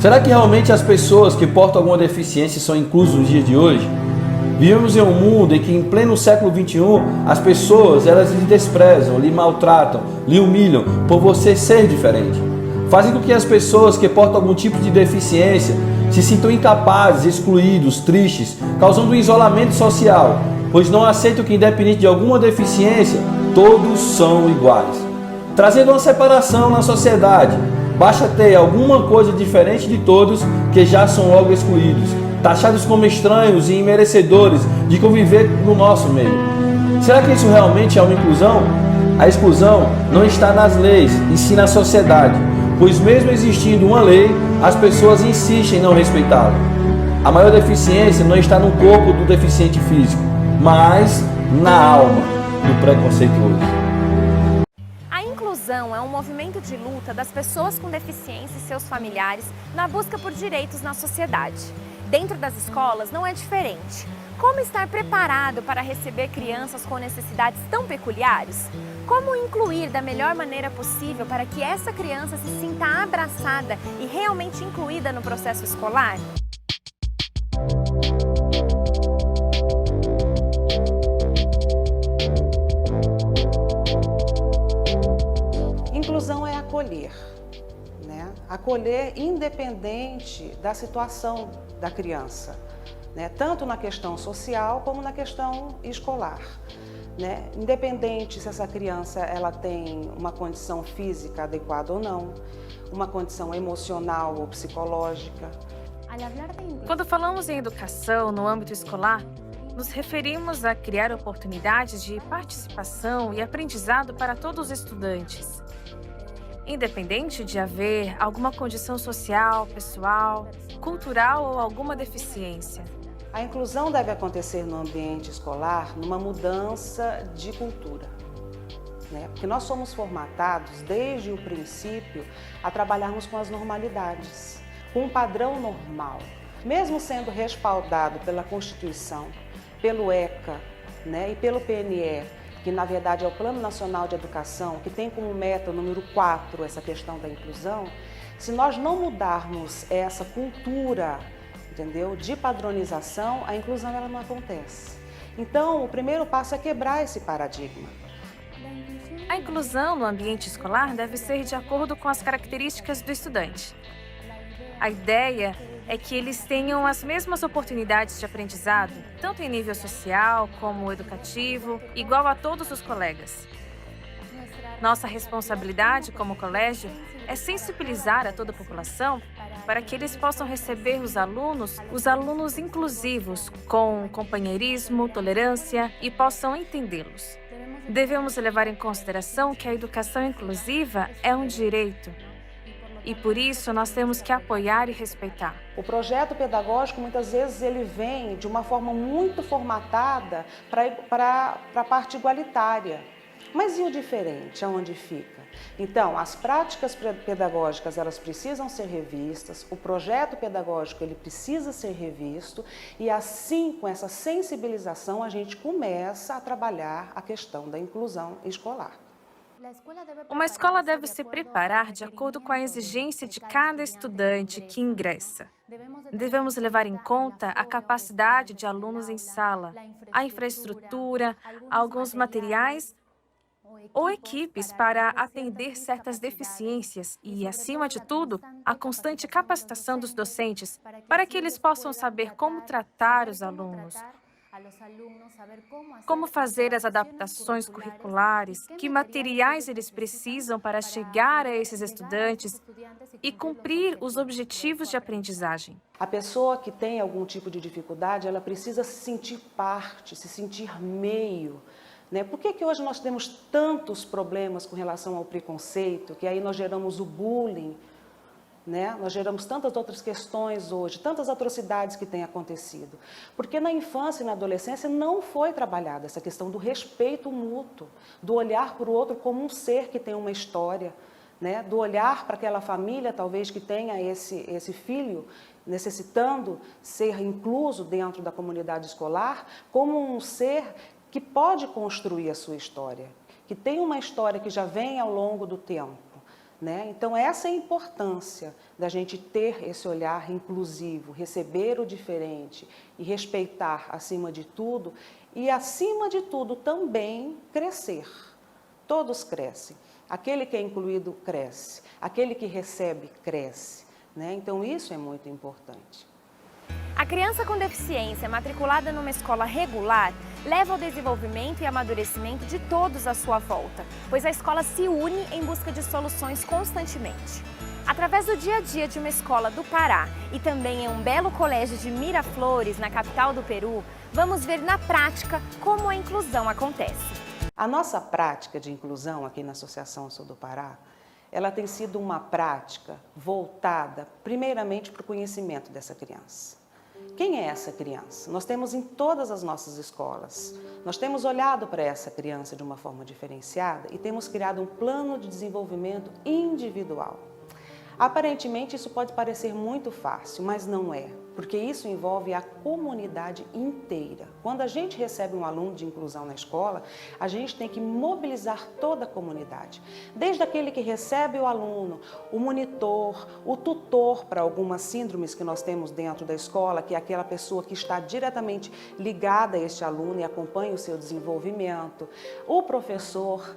Será que realmente as pessoas que portam alguma deficiência são inclusas nos dias de hoje? Vivemos em um mundo em que, em pleno século XXI, as pessoas elas lhe desprezam, lhe maltratam, lhe humilham por você ser diferente. Fazem com que as pessoas que portam algum tipo de deficiência se sintam incapazes, excluídos, tristes, causando um isolamento social, pois não aceitam que, independente de alguma deficiência, todos são iguais. Trazendo uma separação na sociedade, basta ter alguma coisa diferente de todos que já são logo excluídos, taxados como estranhos e imerecedores de conviver no nosso meio. Será que isso realmente é uma inclusão? A exclusão não está nas leis, e sim na sociedade, pois mesmo existindo uma lei, as pessoas insistem em não respeitá-la. A maior deficiência não está no corpo do deficiente físico, mas na alma do preconceituoso. A inclusão é um movimento de luta das pessoas com deficiência e seus familiares na busca por direitos na sociedade. Dentro das escolas não é diferente. Como estar preparado para receber crianças com necessidades tão peculiares? Como incluir da melhor maneira possível para que essa criança se sinta abraçada e realmente incluída no processo escolar? Inclusão é acolher, né? Acolher independente da situação da criança, né? Tanto na questão social como na questão escolar, né? Independente se essa criança ela tem uma condição física adequada ou não, uma condição emocional ou psicológica. Quando falamos em educação no âmbito escolar, nos referimos a criar oportunidades de participação e aprendizado para todos os estudantes, independente de haver alguma condição social, pessoal, cultural ou alguma deficiência. A inclusão deve acontecer no ambiente escolar numa mudança de cultura, né? Porque nós somos formatados desde o princípio a trabalharmos com as normalidades, com um padrão normal, mesmo sendo respaldado pela Constituição, pelo ECA, né, e pelo PNE, que na verdade é o Plano Nacional de Educação, que tem como meta o número 4 essa questão da inclusão. Se nós não mudarmos essa cultura, entendeu, de padronização, a inclusão ela não acontece. Então, o primeiro passo é quebrar esse paradigma. A inclusão no ambiente escolar deve ser de acordo com as características do estudante. A ideia é que eles tenham as mesmas oportunidades de aprendizado, tanto em nível social como educativo, igual a todos os colegas. Nossa responsabilidade como colégio é sensibilizar a toda a população para que eles possam receber os alunos inclusivos, com companheirismo, tolerância e possam entendê-los. Devemos levar em consideração que a educação inclusiva é um direito. E por isso nós temos que apoiar e respeitar. O projeto pedagógico muitas vezes ele vem de uma forma muito formatada para a parte igualitária. Mas e o diferente, aonde fica? Então, as práticas pedagógicas elas precisam ser revistas, o projeto pedagógico ele precisa ser revisto e assim, com essa sensibilização, a gente começa a trabalhar a questão da inclusão escolar. Uma escola deve se preparar de acordo com a exigência de cada estudante que ingressa. Devemos levar em conta a capacidade de alunos em sala, a infraestrutura, alguns materiais ou equipes para atender certas deficiências e, acima de tudo, a constante capacitação dos docentes para que eles possam saber como tratar os alunos, como fazer as adaptações curriculares, que materiais eles precisam para chegar a esses estudantes e cumprir os objetivos de aprendizagem. A pessoa que tem algum tipo de dificuldade, ela precisa se sentir parte, se sentir meio. Né? Por que hoje nós temos tantos problemas com relação ao preconceito, que aí nós geramos o bullying, né? Nós geramos tantas outras questões hoje, tantas atrocidades que têm acontecido. Porque na infância e na adolescência não foi trabalhada essa questão do respeito mútuo, do olhar para o outro como um ser que tem uma história, né? Do olhar para aquela família, talvez, que tenha esse filho necessitando ser incluso dentro da comunidade escolar, como um ser que pode construir a sua história, que tem uma história que já vem ao longo do tempo, né? Então, essa é a importância da gente ter esse olhar inclusivo, receber o diferente e respeitar acima de tudo e, acima de tudo, também crescer. Todos crescem. Aquele que é incluído cresce, aquele que recebe cresce, né? Então, isso é muito importante. A criança com deficiência matriculada numa escola regular leva ao desenvolvimento e amadurecimento de todos à sua volta, pois a escola se une em busca de soluções constantemente. Através do dia a dia de uma escola do Pará e também em um belo colégio de Miraflores, na capital do Peru, vamos ver na prática como a inclusão acontece. A nossa prática de inclusão aqui na Associação Sul do Pará, ela tem sido uma prática voltada primeiramente para o conhecimento dessa criança. Quem é essa criança? Nós temos em todas as nossas escolas, nós temos olhado para essa criança de uma forma diferenciada e temos criado um plano de desenvolvimento individual. Aparentemente isso pode parecer muito fácil, mas não é, porque isso envolve a comunidade inteira. Quando a gente recebe um aluno de inclusão na escola, a gente tem que mobilizar toda a comunidade. Desde aquele que recebe o aluno, o monitor, o tutor para algumas síndromes que nós temos dentro da escola, que é aquela pessoa que está diretamente ligada a este aluno e acompanha o seu desenvolvimento, o professor,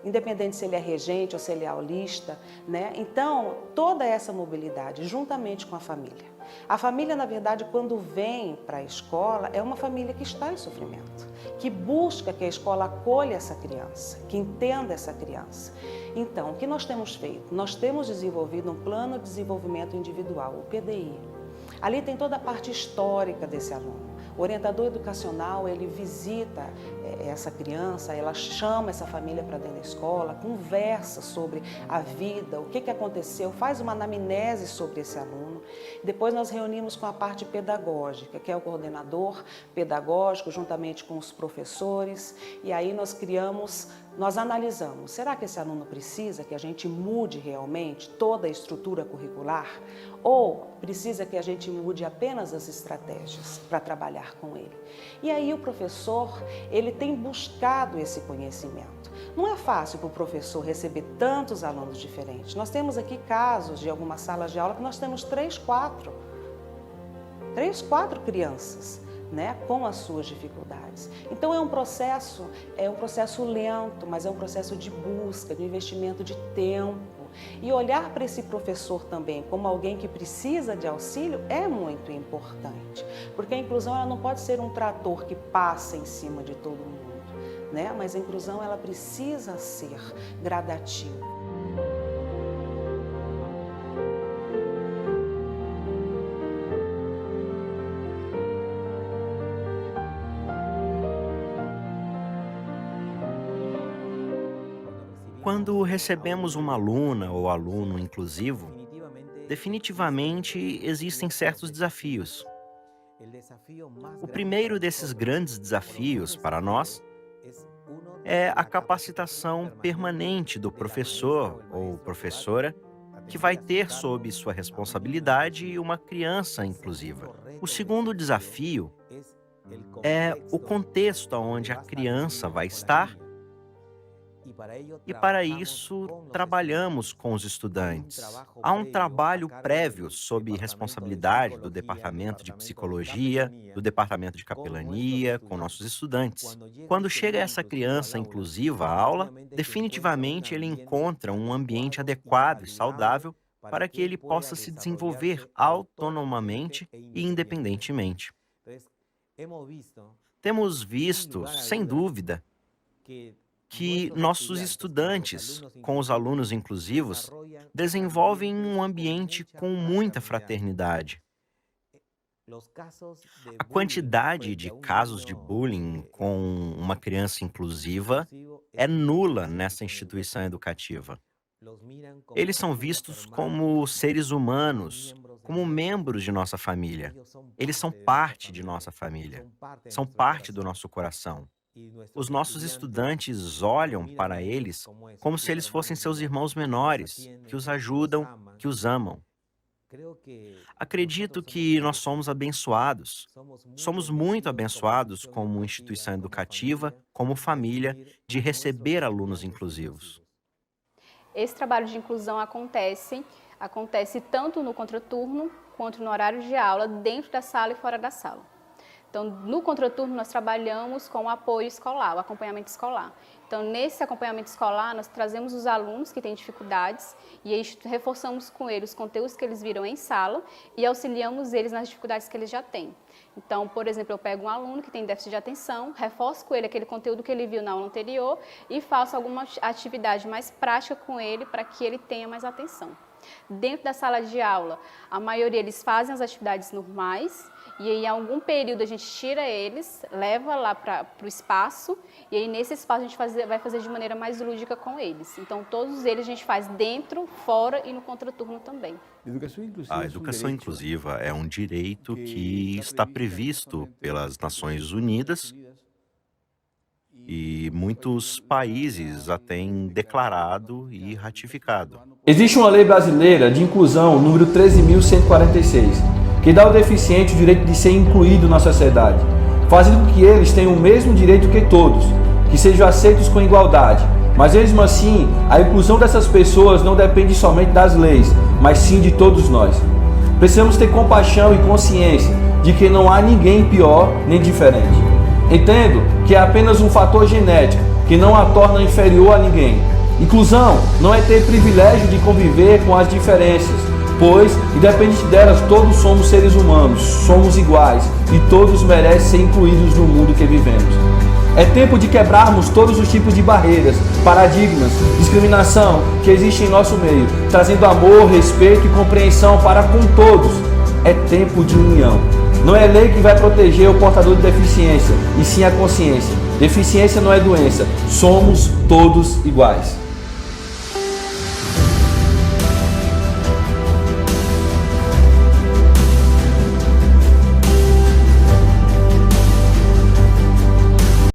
independente se ele é regente ou se ele é aulista, né? Então, toda essa mobilidade, juntamente com a família. A família, na verdade, quando vem para a escola, é uma família que está em sofrimento, que busca que a escola acolha essa criança, que entenda essa criança. Então, o que nós temos feito? Nós temos desenvolvido um plano de desenvolvimento individual, o PDI. Ali tem toda a parte histórica desse aluno. O orientador educacional, ele visita essa criança, ela chama essa família para dentro da escola, conversa sobre a vida, o que aconteceu, faz uma anamnese sobre esse aluno. Depois nós reunimos com a parte pedagógica, que é o coordenador pedagógico, juntamente com os professores, e aí nós analisamos, será que esse aluno precisa que a gente mude realmente toda a estrutura curricular? Ou precisa que a gente mude apenas as estratégias para trabalhar com ele? E aí o professor, ele tem buscado esse conhecimento. Não é fácil para o professor receber tantos alunos diferentes. Nós temos aqui casos de algumas salas de aula que nós temos 3, 4 crianças, né, com as suas dificuldades. Então é um processo lento, mas é um processo de busca, de investimento de tempo. E olhar para esse professor também como alguém que precisa de auxílio é muito importante, porque a inclusão ela não pode ser um trator que passa em cima de todo mundo, né? Mas a inclusão ela precisa ser gradativa. Quando recebemos uma aluna ou aluno inclusivo, definitivamente existem certos desafios. O primeiro desses grandes desafios para nós é a capacitação permanente do professor ou professora que vai ter sob sua responsabilidade uma criança inclusiva. O segundo desafio é o contexto onde a criança vai estar. E para isso, trabalhamos com os estudantes. Há um trabalho prévio sob responsabilidade do Departamento de Psicologia, do Departamento de Capelania, com nossos estudantes. Quando chega essa criança inclusiva à aula, definitivamente ele encontra um ambiente adequado e saudável para que ele possa se desenvolver autonomamente e independentemente. Temos visto, sem dúvida, que nossos estudantes, com os alunos inclusivos, desenvolvem um ambiente com muita fraternidade. A quantidade de casos de bullying com uma criança inclusiva é nula nessa instituição educativa. Eles são vistos como seres humanos, como membros de nossa família. Eles são parte de nossa família, são parte do nosso coração. Os nossos estudantes olham para eles como se eles fossem seus irmãos menores, que os ajudam, que os amam. Acredito que nós somos abençoados. Somos muito abençoados como instituição educativa, como família, de receber alunos inclusivos. Esse trabalho de inclusão acontece tanto no contraturno quanto no horário de aula, dentro da sala e fora da sala. Então, no contraturno, nós trabalhamos com o apoio escolar, o acompanhamento escolar. Então, nesse acompanhamento escolar, nós trazemos os alunos que têm dificuldades e aí reforçamos com eles os conteúdos que eles viram em sala e auxiliamos eles nas dificuldades que eles já têm. Então, por exemplo, eu pego um aluno que tem déficit de atenção, reforço com ele aquele conteúdo que ele viu na aula anterior e faço alguma atividade mais prática com ele para que ele tenha mais atenção. Dentro da sala de aula, a maioria eles fazem as atividades normais e aí em algum período a gente tira eles, leva lá para o espaço e aí nesse espaço a gente vai fazer de maneira mais lúdica com eles. Então todos eles a gente faz dentro, fora e no contraturno também. A educação inclusiva é um direito que está previsto pelas Nações Unidas e muitos países a têm declarado e ratificado. Existe uma lei brasileira de inclusão, número 13.146, que dá ao deficiente o direito de ser incluído na sociedade, fazendo com que eles tenham o mesmo direito que todos, que sejam aceitos com igualdade. Mas mesmo assim, a inclusão dessas pessoas não depende somente das leis, mas sim de todos nós. Precisamos ter compaixão e consciência de que não há ninguém pior nem diferente. Entendo que é apenas um fator genético que não a torna inferior a ninguém. Inclusão não é ter privilégio de conviver com as diferenças, pois, independente delas, todos somos seres humanos, somos iguais e todos merecem ser incluídos no mundo que vivemos. É tempo de quebrarmos todos os tipos de barreiras, paradigmas, discriminação que existem em nosso meio, trazendo amor, respeito e compreensão para com todos. É tempo de união. Não é lei que vai proteger o portador de deficiência, e sim a consciência. Deficiência não é doença, somos todos iguais.